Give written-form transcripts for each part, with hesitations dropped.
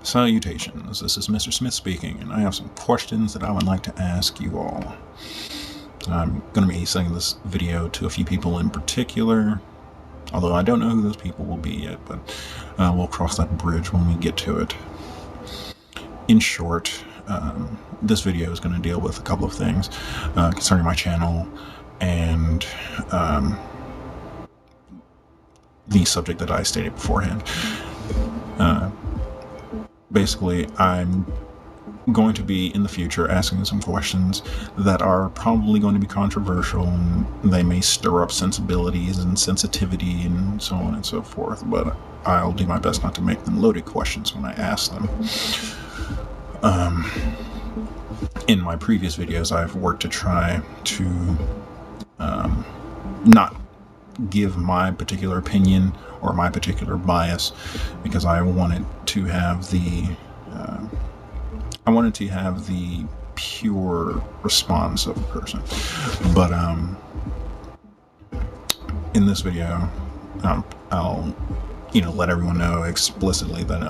Salutations, this is Mr. Smith speaking, and I have some questions that I would like to ask you all. I'm going to be sending this video to a few people in particular, although I don't know who those people will be yet, but we'll cross that bridge when we get to it. In short, this video is going to deal with a couple of things concerning my channel and the subject that I stated beforehand. Basically, I'm going to be in the future asking some questions that are probably going to be controversial, and they may stir up sensibilities and sensitivity and so on and so forth, but I'll do my best not to make them loaded questions when I ask them. In my previous videos, I've worked to try to not give my particular opinion or my particular bias, because I wanted to have the pure response of a person. But in this video, I'll let everyone know explicitly that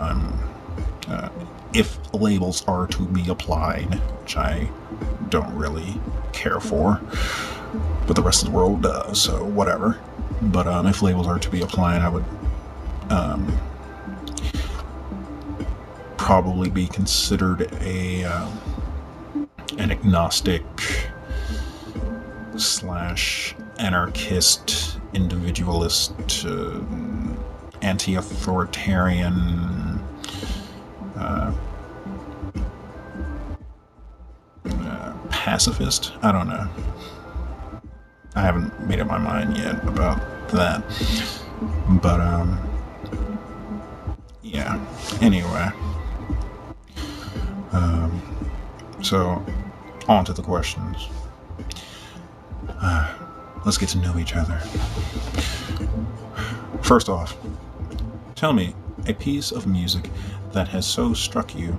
if labels are to be applied, which I don't really care for, but the rest of the world does, so whatever. But if labels are to be applied, I would probably be considered an agnostic / anarchist, individualist, anti-authoritarian, pacifist. I don't know. I haven't made up my mind yet about that. But yeah. Anyway. So on to the questions. Let's get to know each other. First off, tell me a piece of music that has so struck you,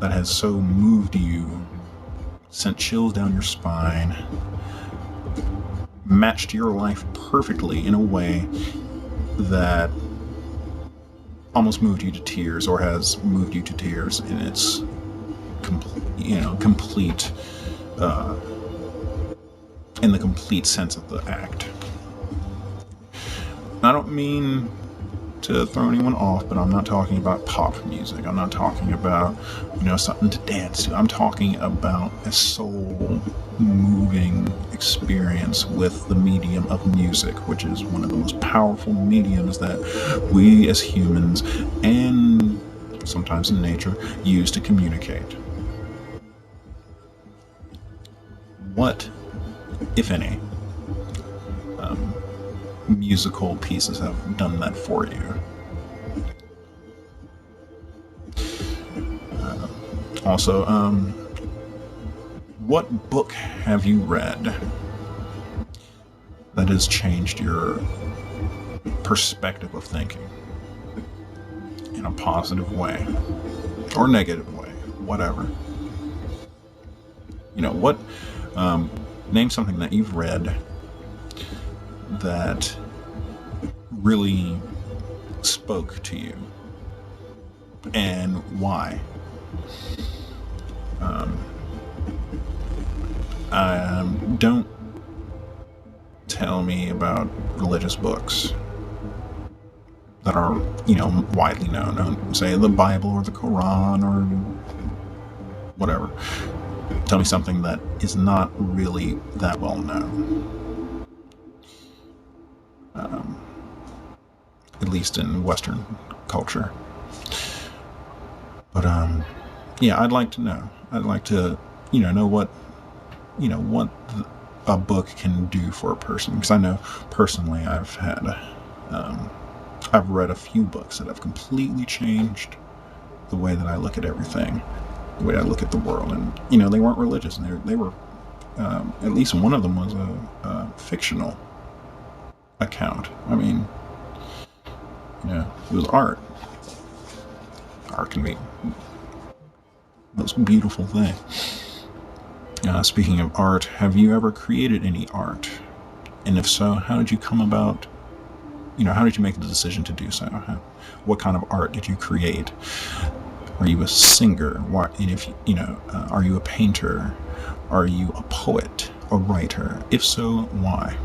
that has so moved you, sent chills down your spine, matched your life perfectly in a way that almost moved you to tears, or has moved you to tears in its complete, in the complete sense of the act. I don't mean to throw anyone off, but I'm not talking about pop music. I'm not talking about, something to dance to. I'm talking about a soul-moving experience with the medium of music, which is one of the most powerful mediums that we as humans, and sometimes in nature, use to communicate. What, if any, musical pieces have done that for you? Also, what book have you read that has changed your perspective of thinking in a positive way or negative way, whatever? Name something that you've read that really spoke to you, and why. Don't tell me about religious books that are, widely known, say the Bible or the Quran or whatever. Tell me something that is not really that well known. At least in Western culture. But yeah, I'd like to know. I'd like to, know what a book can do for a person. Because I know personally, I've read a few books that have completely changed the way that I look at everything, the way I look at the world. And they weren't religious, and they were at least one of them was a fictional account. I mean, it was art. Art can be the most beautiful thing. Speaking of art, have you ever created any art? And if so, how did you come about how did you make the decision to do so? What kind of art did you create? Are you a singer? What, and if are you a painter? Are you a poet, a writer? If so, why?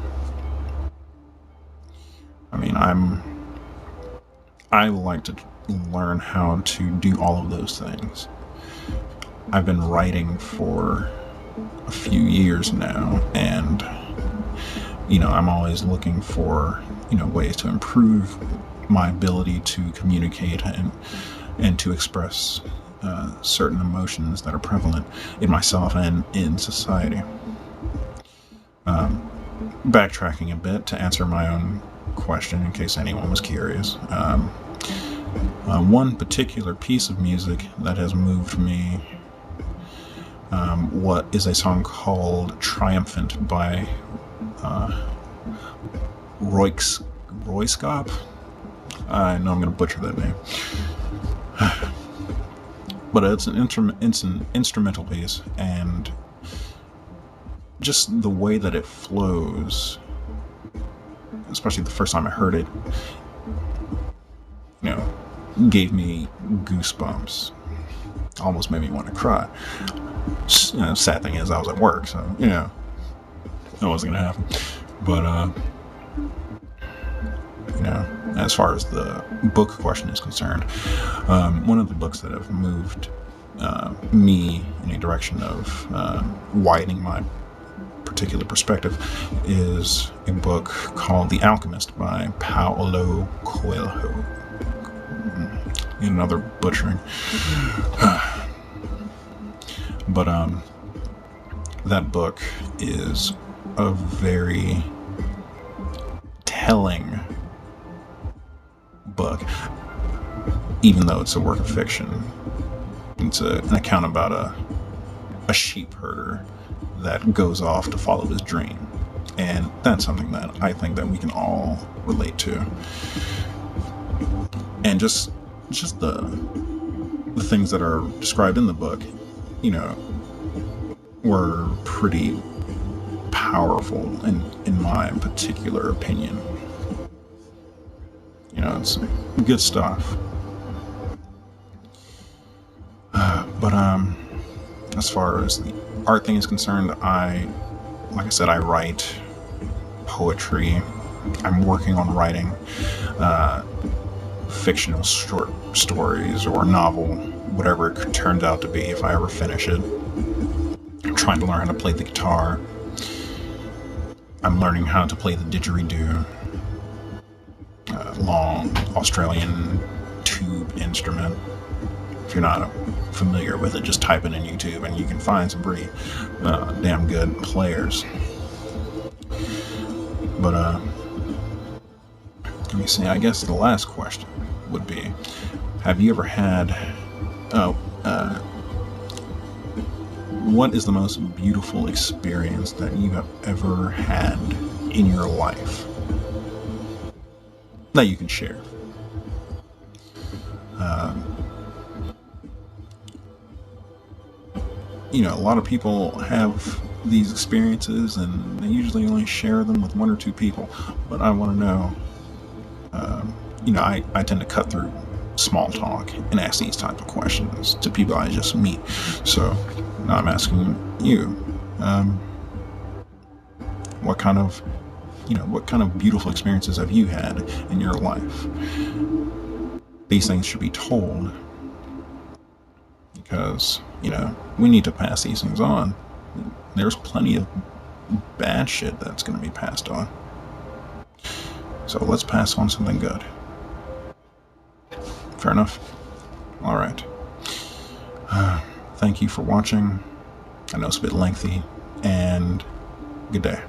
I mean, I like to learn how to do all of those things. I've been writing for a few years now, and I'm always looking for ways to improve my ability to communicate and to express certain emotions that are prevalent in myself and in society. Backtracking a bit to answer my own question, in case anyone was curious. One particular piece of music that has moved me what is a song called Triumphant by Royskop. I know I'm going to butcher that name. But it's an instrumental piece, and just the way that it flows, especially the first time I heard it, gave me goosebumps. Almost made me want to cry. Sad thing is, I was at work, so that wasn't gonna happen. But as far as the book question is concerned, one of the books that have moved me in a direction of widening my particular perspective is a book called The Alchemist by Paulo Coelho. Another butchering. But that book is a very telling book, even though it's a work of fiction. It's an account about a sheep herder that goes off to follow his dream, and that's something that I think that we can all relate to. And just the things that are described in the book, were pretty powerful in my particular opinion. It's good stuff. But as far as the art thing is concerned, like I said, I write poetry. I'm working on writing fictional short stories or novel, whatever it turns out to be if I ever finish it. I'm trying to learn how to play the guitar. I'm learning how to play the didgeridoo, long Australian tube instrument. If you're not familiar with it, just type it in YouTube and you can find some pretty damn good players. But let me see, I guess the last question would be, have you ever had what is the most beautiful experience that you have ever had in your life that you can share? A lot of people have these experiences and they usually only share them with one or two people. But I want to know, I tend to cut through small talk and ask these type of questions to people I just meet. So now I'm asking you, what kind of beautiful experiences have you had in your life? These things should be told because, we need to pass these things on. There's plenty of bad shit that's going to be passed on. So let's pass on something good. Fair enough? Alright. Thank you for watching. I know it's a bit lengthy, and good day.